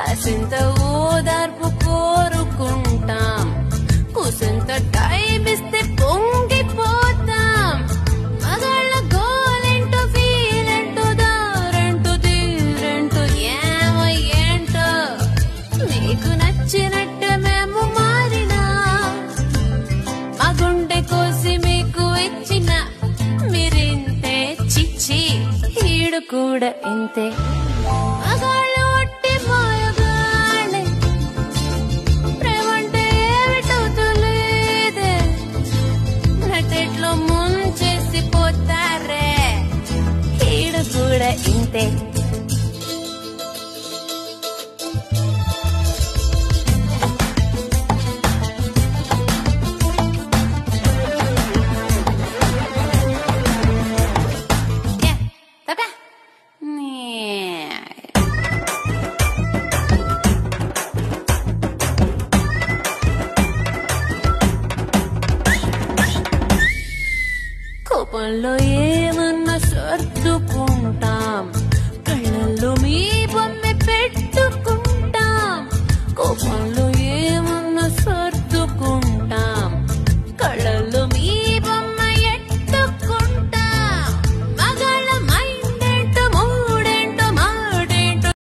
కాసింత ఓదార్పు కోరుకుంటాం, కూసింత టైం ఇస్తే పొంగిపోతాం. మగాళ్ళ గోలేంటో ఫీలేంటో దారేంటో తీరేంటో ఏమో ఏంటో మీకు నచ్చినట్టే మేము మారినా, మా గుండె కోసి మీకు ఇచ్చిన మీరింతే చిచ్చి ఈడు కూడా ఇంతే. మగాళ్ళు ఒట్టి మాయగాళ్ళే, ప్రేమంటే ఏమిటో తెలియదే, నటెట్లో ముంచేసి పోతారే ఈడు కూడా ఇంతే. కోపంలో ఏమన్నా సర్దుకుంటాం,